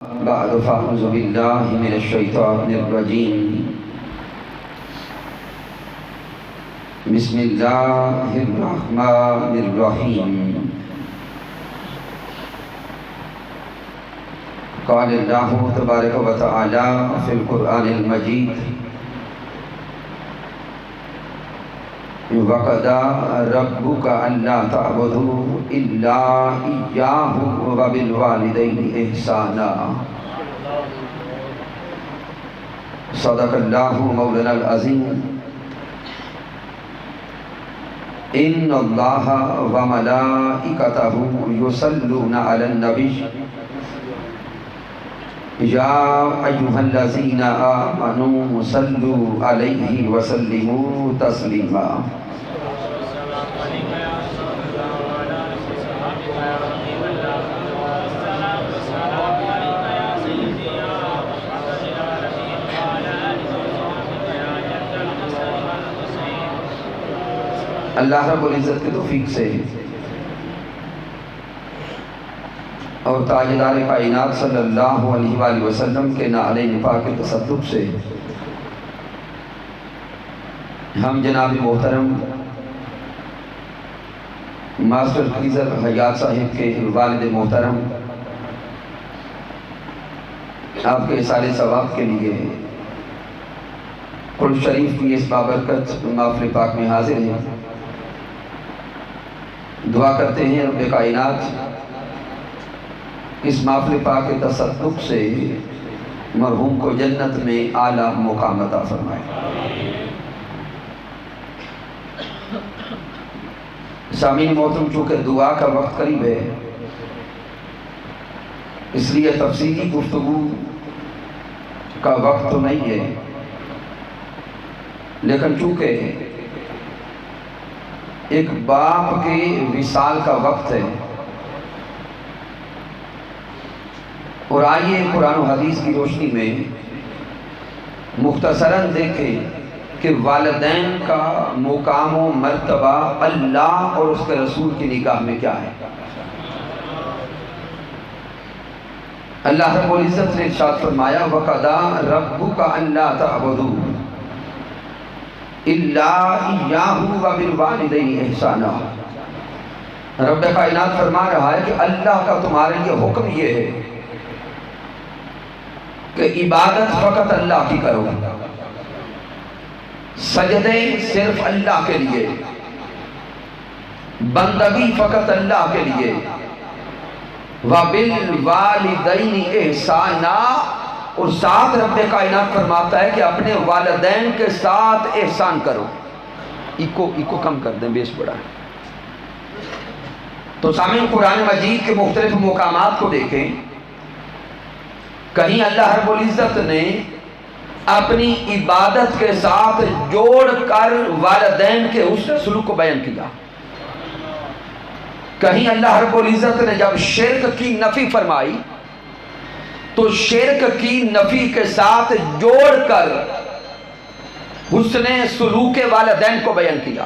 بعد فأعوذ بالله من الشيطان الرجيم بسم الله الرحمن الرحيم قال الله تبارك وتعالى في القرآن المجيد وَقَضَى رَبُّكَ أَلَّا تَعْبُدُوا إِلَّا إِيَّاهُ وَبِالْوَالِدَيْنِ إِحْسَانًا صدق الله مولانا العظيم إن الله وملائكته يصلون على النبي يا أيها الذين آمنوا صلوا عليه وسلموا تسليما اللہ رب العزت کے توفیق سے اور تاجدار کائنات صلی اللہ علیہ وآلہ وسلم کے نعلین پاک کے تصدق سے ہم جناب محترم ماسٹر خضر حیات صاحب کے والد محترم آپ کے اصال ثواب کے لیے قرآن شریف کی اس بابرکت محفل پاک میں حاضر ہیں۔ دعا کرتے ہیں رب کائنات اس محفل پاک کے تصدق سے مرحوم کو جنت میں اعلیٰ مقام عطا فرمائے۔ سامعین محترم، چونکہ دعا کا وقت قریب ہے اس لیے تفصیلی گفتگو کا وقت تو نہیں ہے، لیکن چونکہ ایک باپ کے وصال کا وقت ہے اور آئیے قرآن و حدیث کی روشنی میں مختصراً دیکھیں کہ والدین کا مقام و مرتبہ اللہ اور اس کے رسول کی نگاہ میں کیا ہے۔ اللہ رب العزت نے ارشاد فرمایا وَقَضَى رَبُّكَ أَلَّا تَعْبُدُوا إِلَّا إِيَّاهُ وَبِالْوَالِدَيْنِ إِحْسَانًا۔ رب کائنات فرما رہا ہے کہ اللہ کا تمہارے لیے حکم یہ ہے کہ عبادت فقط اللہ کی کرو، سجدے صرف اللہ کے لیے، بندگی فقط اللہ کے لیے، وَبِالْوَالِدَيْنِ إِحْسَانًا، اور ساتھ رب کائنات فرماتا ہے کہ اپنے والدین کے ساتھ احسان کرو۔ ایکو کم کر دیں، بیس بڑا ہے۔ تو سامعین قرآن مجید کے مختلف مقامات کو دیکھیں، کہیں اللہ رب العزت نے اپنی عبادت کے ساتھ جوڑ کر والدین کے حسن سلوک کو بیان کیا، کہیں اللہ رب العزت نے جب شرک کی نفی فرمائی تو شرک کی نفی کے ساتھ جوڑ کر حسن سلوک والدین کو بیان کیا،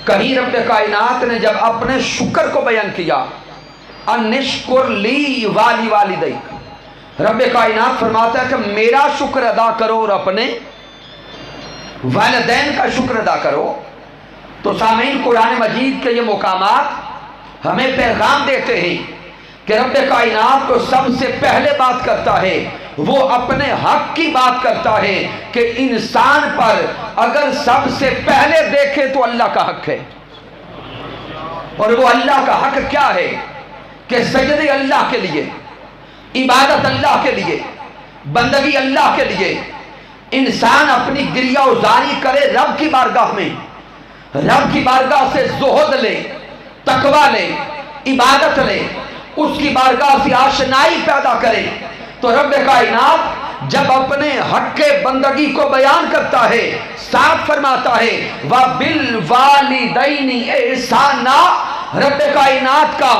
کہیں رب کائنات نے جب اپنے شکر کو بیان کیا انشکر لی والی والدیک، رب کائنات فرماتا ہے کہ میرا شکر ادا کرو اور اپنے والدین کا شکر ادا کرو۔ تو سامعین قرآن مجید کے یہ مقامات ہمیں پیغام دیتے ہیں کہ رب کائنات کو سب سے پہلے بات کرتا ہے، وہ اپنے حق کی بات کرتا ہے کہ انسان پر اگر سب سے پہلے دیکھے تو اللہ کا حق ہے، اور وہ اللہ کا حق کیا ہے کہ سجدے اللہ کے لیے، عبادت اللہ کے لیے، بندگی اللہ کے لیے، انسان اپنی گریہ ازاری کرے رب کی بارگاہ میں، رب کی بارگاہ سے زہد لے، تقوی لے، عبادت لے، اس کی بارگاہ سے آشنائی پیدا کرے۔ تو رب کائنات جب اپنے حق بندگی کو بیان کرتا ہے ساتھ فرماتا ہے وَبِالْوَالِدَيْنِ إِحْسَانًا، رب کائنات کا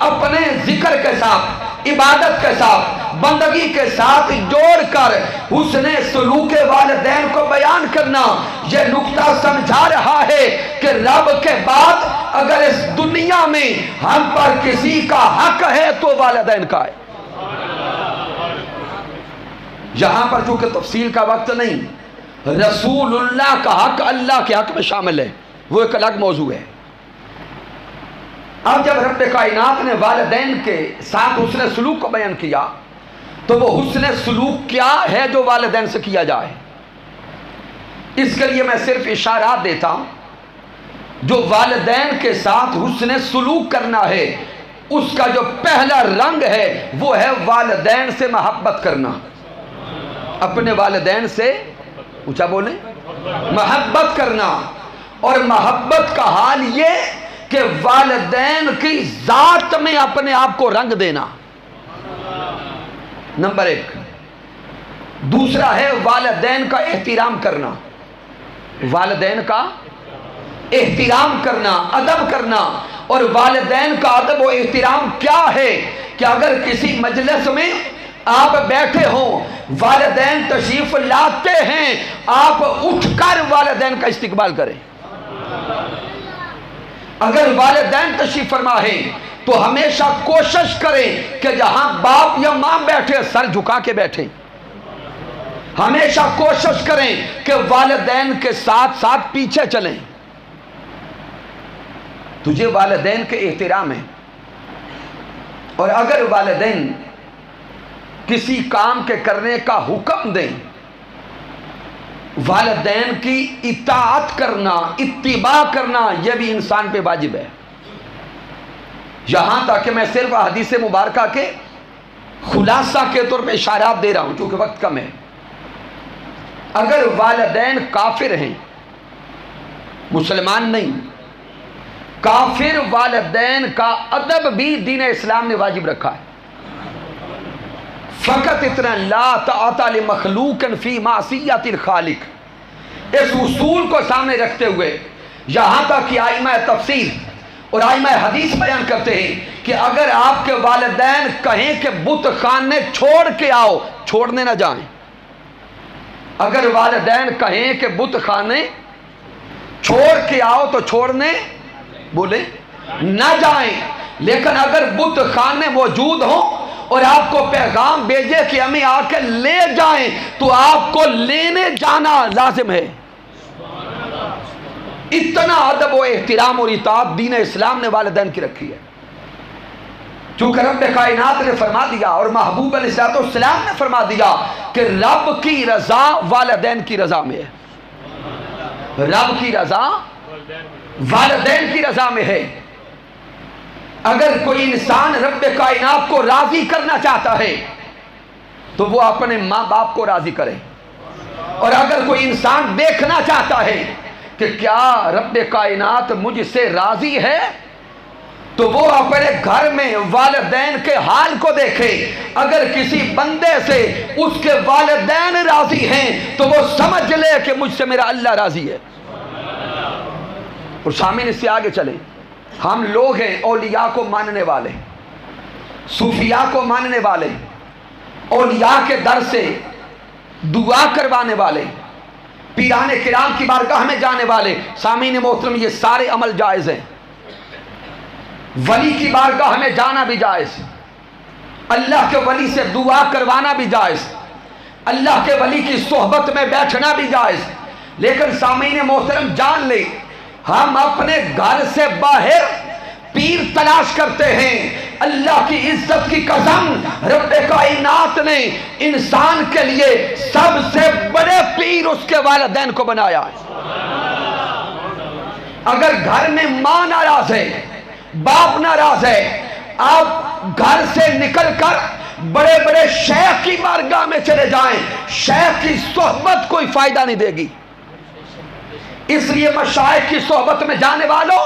اپنے ذکر کے ساتھ، عبادت کے ساتھ، بندگی کے ساتھ جوڑ کر حسن سلوک والدین کو بیان کرنا، یہ نقطہ سمجھا رہا ہے کہ رب کے بعد اگر اس دنیا میں ہم پر کسی کا حق ہے تو والدین کا ہے۔ یہاں پر چونکہ تفصیل کا وقت نہیں، رسول اللہ کا حق اللہ کے حق میں شامل ہے، وہ ایک الگ موضوع ہے۔ اب جب رب کائنات نے والدین کے ساتھ حسن سلوک کو بیان کیا تو وہ حسن سلوک کیا ہے جو والدین سے کیا جائے؟ اس کے لیے میں صرف اشارات دیتا ہوں۔ جو والدین کے ساتھ حسن سلوک کرنا ہے اس کا جو پہلا رنگ ہے وہ ہے والدین سے محبت کرنا، اپنے والدین سے اونچا بولیں، محبت کرنا۔ اور محبت کا حال یہ کہ والدین کی ذات میں اپنے آپ کو رنگ دینا، نمبر ایک۔ دوسرا ہے والدین کا احترام کرنا، والدین کا احترام کرنا، ادب کرنا۔ اور والدین کا ادب و احترام کیا ہے کہ اگر کسی مجلس میں آپ بیٹھے ہوں، والدین تشریف لاتے ہیں، آپ اٹھ کر والدین کا استقبال کریں۔ اگر والدین تشریف فرما ہے تو ہمیشہ کوشش کریں کہ جہاں باپ یا ماں بیٹھے سر جھکا کے بیٹھیں۔ ہمیشہ کوشش کریں کہ والدین کے ساتھ ساتھ پیچھے چلیں۔ تجھے والدین کے احترام ہے، اور اگر والدین کسی کام کے کرنے کا حکم دیں، والدین کی اطاعت کرنا، اتباع کرنا، یہ بھی انسان پہ واجب ہے۔ یہاں تک کہ میں صرف حدیث مبارکہ کے خلاصہ کے طور پہ اشارات دے رہا ہوں چونکہ وقت کم ہے۔ اگر والدین کافر ہیں، مسلمان نہیں، کافر والدین کا ادب بھی دین اسلام نے واجب رکھا ہے۔ فقط اتنا، لا طاعت لمخلوق فی معصیت الخالق، اس اصول کو سامنے رکھتے ہوئے یہاں تک کہ ائمہ تفسیر اور ائمہ حدیث بیان کرتے ہیں کہ اگر آپ کے والدین کہیں کہ بت خانے چھوڑ کے آؤ، چھوڑنے نہ جائیں۔ اگر والدین کہیں کہ بت خانے چھوڑ کے آؤ تو چھوڑنے بولے نہ جائیں، لیکن اگر بت خانے موجود ہوں اور آپ کو پیغام بھیجے کہ ہمیں آ کے لے جائیں تو آپ کو لینے جانا لازم ہے۔ اتنا ادب و احترام اور اطاعت دین اسلام نے والدین کی رکھی ہے۔ چونکہ رب کائنات نے فرما دیا اور محبوب علیہ السلام نے فرما دیا کہ رب کی رضا والدین کی رضا میں ہے، رب کی رضا والدین کی رضا میں ہے۔ اگر کوئی انسان رب کائنات کو راضی کرنا چاہتا ہے تو وہ اپنے ماں باپ کو راضی کرے، اور اگر کوئی انسان دیکھنا چاہتا ہے کہ کیا رب کائنات مجھ سے راضی ہے تو وہ اپنے گھر میں والدین کے حال کو دیکھے۔ اگر کسی بندے سے اس کے والدین راضی ہیں تو وہ سمجھ لے کہ مجھ سے میرا اللہ راضی ہے۔ اور سامعین اس سے آگے چلیں، ہم لوگ ہیں اولیاء کو ماننے والے، صوفیاء کو ماننے والے، اولیاء کے در سے دعا کروانے والے، پیران کرام کی بارگاہ میں جانے والے۔ سامعین محترم، یہ سارے عمل جائز ہیں۔ ولی کی بارگاہ میں جانا بھی جائز، اللہ کے ولی سے دعا کروانا بھی جائز، اللہ کے ولی کی صحبت میں بیٹھنا بھی جائز۔ لیکن سامعین محترم جان لیں، ہم اپنے گھر سے باہر پیر تلاش کرتے ہیں۔ اللہ کی عزت کی قسم، رب کائنات نے انسان کے لیے سب سے بڑے پیر اس کے والدین کو بنایا ہے۔ اگر گھر میں ماں ناراض ہے، باپ ناراض ہے، آپ گھر سے نکل کر بڑے بڑے شیخ کی بارگاہ میں چلے جائیں، شیخ کی صحبت کوئی فائدہ نہیں دے گی۔ اس لیے مشائخ کی صحبت میں جانے والوں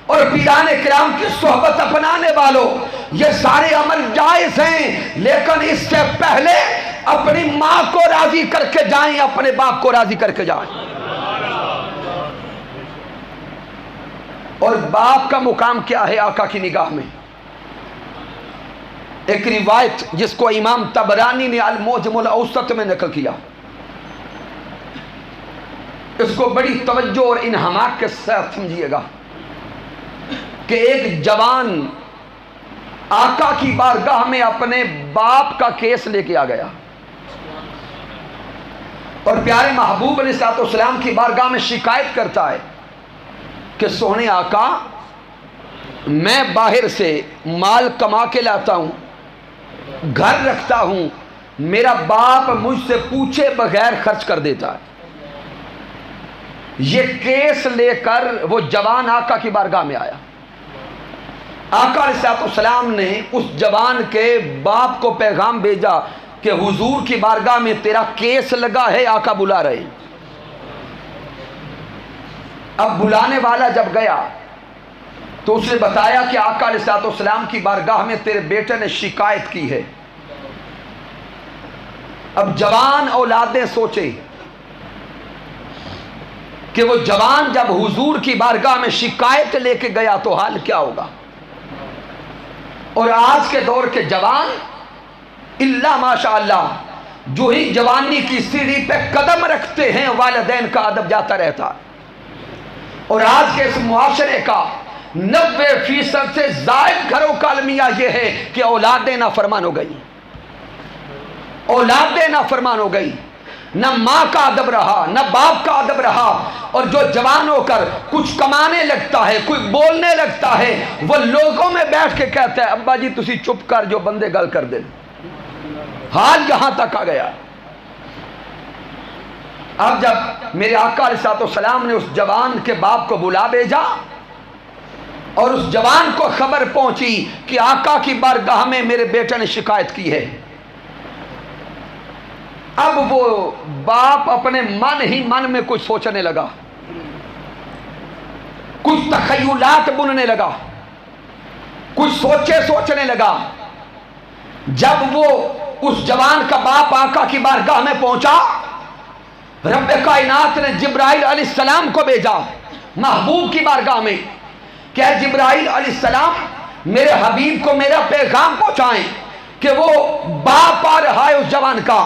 اور پیران کرام کی صحبت اپنانے والوں، یہ سارے عمل جائز ہیں، لیکن اس سے پہلے اپنی ماں کو راضی کر کے جائیں، اپنے باپ کو راضی کر کے جائیں۔ اور باپ کا مقام کیا ہے آقا کی نگاہ میں؟ ایک روایت جس کو امام طبرانی نے المعجم الاوسط میں نقل کیا، اس کو بڑی توجہ اور انہماک کے ساتھ سمجھیے گا کہ ایک جوان آقا کی بارگاہ میں اپنے باپ کا کیس لے کے آ گیا۔ اور پیارے محبوب علیہ السلام کی بارگاہ میں شکایت کرتا ہے کہ سونے آقا، میں باہر سے مال کما کے لاتا ہوں، گھر رکھتا ہوں، میرا باپ مجھ سے پوچھے بغیر خرچ کر دیتا ہے۔ یہ کیس لے کر وہ جوان آقا کی بارگاہ میں آیا۔ آقا علیہ السلام نے اس جوان کے باپ کو پیغام بھیجا کہ حضور کی بارگاہ میں تیرا کیس لگا ہے، آقا بلا رہے ہیں۔ اب بلانے والا جب گیا تو اس نے بتایا کہ آقا علیہ السلام کی بارگاہ میں تیرے بیٹے نے شکایت کی ہے۔ اب جوان اولادیں سوچے کہ وہ جوان جب حضور کی بارگاہ میں شکایت لے کے گیا تو حال کیا ہوگا۔ اور آج کے دور کے جوان اللہ ماشاءاللہ جو ہی جوانی کی سیڑھی پہ قدم رکھتے ہیں والدین کا ادب جاتا رہتا ہے۔ اور آج کے اس معاشرے کا 90% سے زائد گھروں کا المیہ یہ ہے کہ اولادیں نافرمان ہو گئی، اولادیں نافرمان ہو گئی، نہ ماں کا ادب رہا نہ باپ کا ادب رہا۔ اور جو جوان ہو کر کچھ کمانے لگتا ہے، کوئی بولنے لگتا ہے، وہ لوگوں میں بیٹھ کے کہتا ہے ابا جی تسی چپ کر جو بندے گل کر دیں۔ حال یہاں تک آ گیا۔ اب جب میرے آقا علیہ السلام نے اس جوان کے باپ کو بلا بھیجا اور اس جوان کو خبر پہنچی کہ آقا کی بارگاہ میں میرے بیٹے نے شکایت کی ہے، اب وہ باپ اپنے من ہی من میں کچھ سوچنے لگا، کچھ تخیلات بننے لگا، کچھ سوچنے لگا۔ جب وہ اس جوان کا باپ آقا کی بارگاہ میں پہنچا، رب کائنات نے جبرائیل علیہ السلام کو بھیجا محبوب کی بارگاہ میں کہ اے جبرائیل علیہ السلام میرے حبیب کو میرا پیغام پہنچائیں کہ وہ باپ آ رہا ہے اس جوان کا،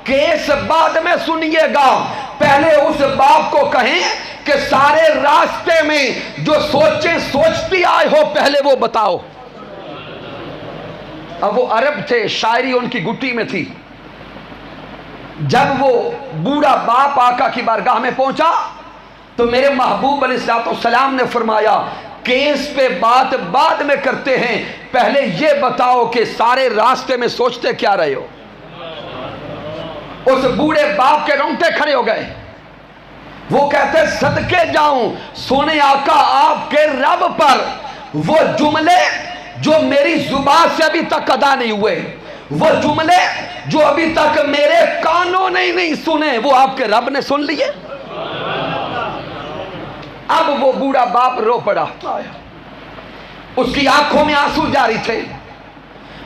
کیس بعد میں سنیے گا، پہلے اس باپ کو کہیں کہ سارے راستے میں جو سوچتی آئے ہو پہلے وہ بتاؤ۔ اب وہ عرب تھے، شاعری ان کی گٹی میں تھی۔ جب وہ بوڑھا باپ آقا کی بارگاہ میں پہنچا تو میرے محبوب علیہ السلام نے فرمایا کیس پہ بات بعد میں کرتے ہیں، پہلے یہ بتاؤ کہ سارے راستے میں سوچتے کیا رہے ہو۔ اس بوڑھے باپ کے رونگٹے کھڑے ہو گئے۔ وہ کہتے صدقے جاؤں سونے آقا آپ کے رب پر، وہ جملے جو میری زبان سے ابھی تک ادا نہیں ہوئے، وہ جملے جو ابھی تک میرے کانوں نے نہیں سنے، وہ آپ کے رب نے سن لیے۔ اب وہ بوڑھا باپ رو پڑا، اس کی آنکھوں میں آنسو جاری تھے،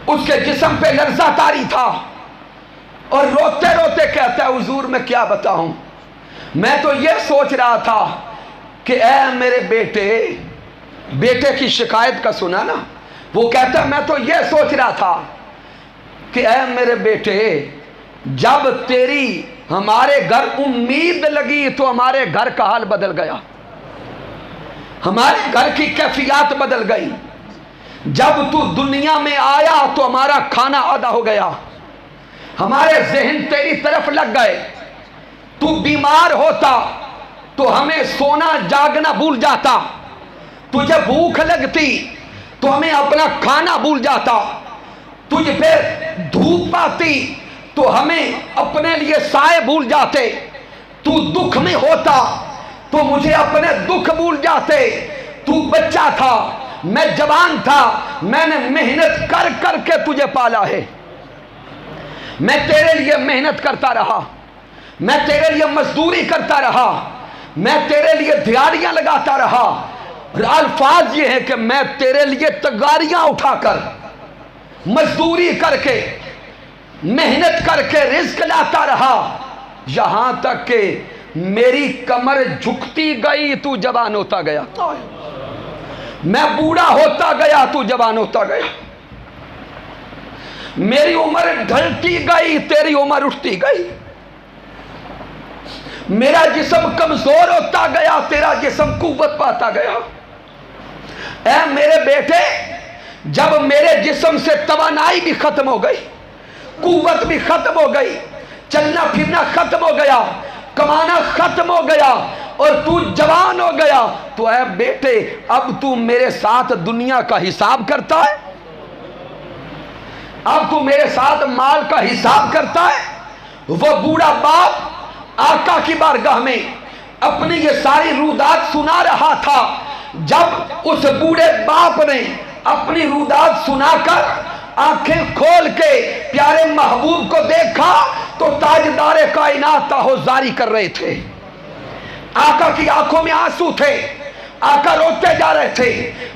اس کے جسم پہ لرزہ طاری تھا، اور روتے روتے کہتا ہے حضور میں کیا بتاؤں، میں تو یہ سوچ رہا تھا کہ اے میرے بیٹے کی شکایت کا سنا نا، وہ کہتا ہے میں تو یہ سوچ رہا تھا کہ اے میرے بیٹے جب تیری ہمارے گھر امید لگی تو ہمارے گھر کا حال بدل گیا، ہمارے گھر کی کیفیات بدل گئی، جب تو دنیا میں آیا تو ہمارا کھانا آدھا ہو گیا، ہمارے ذہن تیری طرف لگ گئے، تو بیمار ہوتا تو ہمیں سونا جاگنا بھول جاتا، تجھے بھوک لگتی تو ہمیں اپنا کھانا بھول جاتا، تجھ پہ دھوپ آتی تو ہمیں اپنے لیے سائے بھول جاتے، تو دکھ میں ہوتا تو مجھے اپنے دکھ بھول جاتے، تو بچہ تھا میں جوان تھا، میں نے محنت کر کر کے تجھے پالا ہے، میں تیرے لیے محنت کرتا رہا، میں تیرے لیے مزدوری کرتا رہا، میں تیرے لیے دیہڑیاں لگاتا رہا، الفاظ یہ ہے کہ میں تیرے لیے تگاریاں اٹھا کر مزدوری کر کے محنت کر کے رزق لاتا رہا، یہاں تک کہ میری کمر جھکتی گئی تو جوان ہوتا گیا، میں بوڑھا ہوتا گیا تو جوان ہوتا گیا، میری عمر ڈھلتی گئی تیری عمر اٹھتی گئی، میرا جسم کمزور ہوتا گیا تیرا جسم قوت پاتا گیا۔ اے میرے بیٹے جب میرے جسم سے توانائی بھی ختم ہو گئی، قوت بھی ختم ہو گئی، چلنا پھرنا ختم ہو گیا، کمانا ختم ہو گیا اور تو جوان ہو گیا، تو اے بیٹے اب تو میرے ساتھ دنیا کا حساب کرتا ہے؟ اب تو میرے ساتھ مال کا حساب کرتا ہے؟ وہ بوڑھا باپ آقا کی بارگاہ میں اپنی یہ ساری رودات سنا رہا تھا۔ جب اس بوڑھے باپ نے اپنی رودات سنا کر آنکھیں کھول کے پیارے محبوب کو دیکھا تو تاجدار کائنات تاحوزاری کر رہے تھے، آقا کی آنکھوں میں آنسو تھے، آقا روتے جا رہے تھے،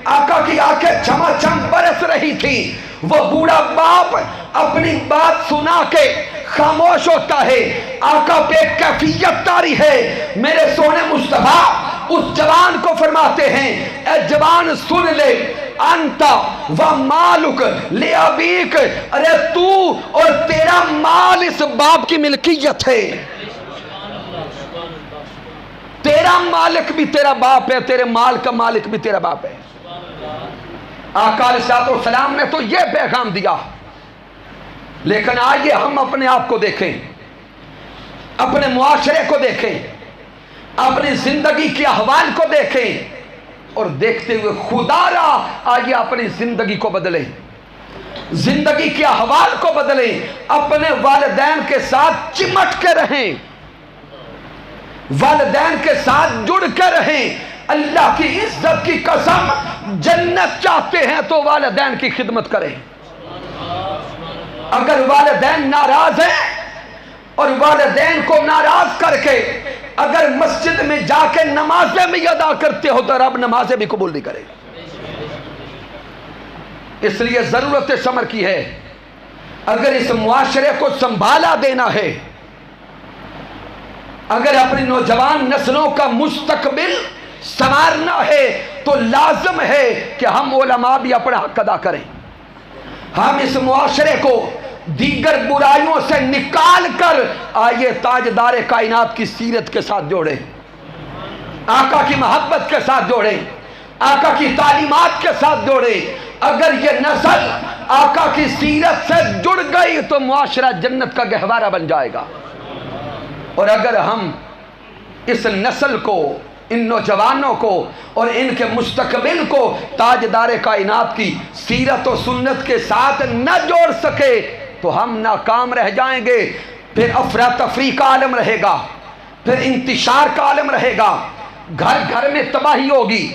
آقا کی آنکھیں چھما چھم برس رہی تھی۔ وہ بوڑھا باپ اپنی بات سنا کے خاموش ہوتا ہے، آقا پہ ایک کیفیت طاری ہے۔ میرے سونے مصطفیٰ اس جوان کو فرماتے ہیں، اے جوان سن لے، انتا و مالک لابیک، ارے تو اور تیرا مال اس باپ کی ملکیت ہے، تیرا مالک بھی تیرا باپ ہے، تیرے مال کا مالک بھی تیرا باپ ہے۔ آقا علیہ السلام نے تو یہ پیغام دیا، لیکن آئیے ہم اپنے آپ کو دیکھیں، اپنے معاشرے کو دیکھیں، اپنی زندگی کے احوال کو دیکھیں اور دیکھتے ہوئے خدا را آئیے اپنی زندگی کو بدلیں، زندگی کے احوال کو بدلیں، اپنے والدین کے ساتھ چمٹ کے رہیں، والدین کے ساتھ جڑ کے رہیں۔ اللہ کی عزت کی قسم، جنت چاہتے ہیں تو والدین کی خدمت کریں۔ اگر والدین ناراض ہیں اور والدین کو ناراض کر کے اگر مسجد میں جا کے نمازیں بھی ادا کرتے ہو تو رب نمازیں بھی قبول نہیں کرے گا۔ اس لیے ضرورت ثمر کی ہے، اگر اس معاشرے کو سنبھالا دینا ہے، اگر اپنی نوجوان نسلوں کا مستقبل سنوارنا ہے تو لازم ہے کہ ہم علماء بھی اپنا حق ادا کریں، ہم اس معاشرے کو دیگر برائیوں سے نکال کر آئیے تاجدار کائنات کی سیرت کے ساتھ جوڑیں، آقا کی محبت کے ساتھ جوڑیں، آقا کی تعلیمات کے ساتھ جوڑیں۔ اگر یہ نسل آقا کی سیرت سے جڑ گئی تو معاشرہ جنت کا گہوارہ بن جائے گا، اور اگر ہم اس نسل کو، ان نوجوانوں کو اور ان کے مستقبل کو تاجدار کائنات کی سیرت و سنت کے ساتھ نہ جوڑ سکے تو ہم ناکام رہ جائیں گے۔ پھر افراتفری کا عالم رہے گا، پھر انتشار کا عالم رہے گا، گھر گھر میں تباہی ہوگی،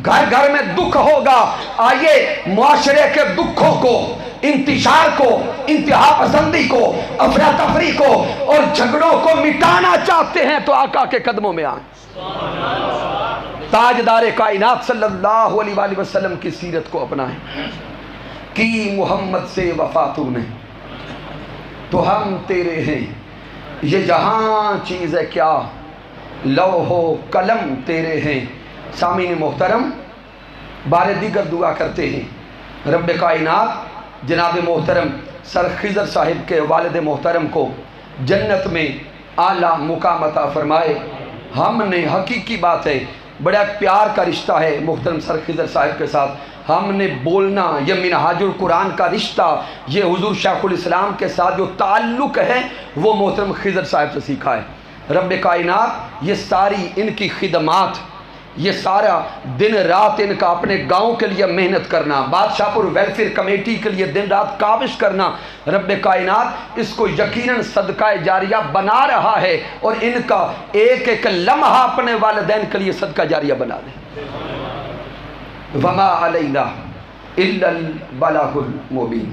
گھر گھر میں دکھ ہوگا۔ آئیے معاشرے کے دکھوں کو، انتشار کو، انتہا پسندی کو، افراتفری کو اور جھگڑوں کو مٹانا چاہتے ہیں تو آقا کے قدموں میں آئیں، تاجدار کائنات صلی اللہ علیہ وآلہ وسلم کی سیرت کو اپنائیں۔ کی محمد سے وفا تو نے تو ہم تیرے ہیں، یہ جہاں چیز ہے کیا، لوح و قلم تیرے ہیں۔ سامعین محترم، بار دیگر دعا کرتے ہیں رب کائنات جناب محترم سر خضر صاحب کے والد محترم کو جنت میں اعلیٰ مقام عطا فرمائے۔ ہم نے حقیقی بات ہے، بڑا پیار کا رشتہ ہے محترم سر خضر صاحب کے ساتھ، ہم نے بولنا، یہ منہاج القرآن کا رشتہ، یہ حضور شیخ الاسلام کے ساتھ جو تعلق ہے وہ محترم خضر صاحب سے سیکھا ہے۔ رب کائنات یہ ساری ان کی خدمات، یہ سارا دن رات ان کا اپنے گاؤں کے لیے محنت کرنا، بادشاہ پور ویلفیئر کمیٹی کے لیے دن رات کاوش کرنا، رب کائنات اس کو یقیناً صدقہ جاریہ بنا رہا ہے، اور ان کا ایک ایک لمحہ اپنے والدین کے لیے صدقہ جاریہ بنا دے۔ وما علینا الا البلاغ المبین۔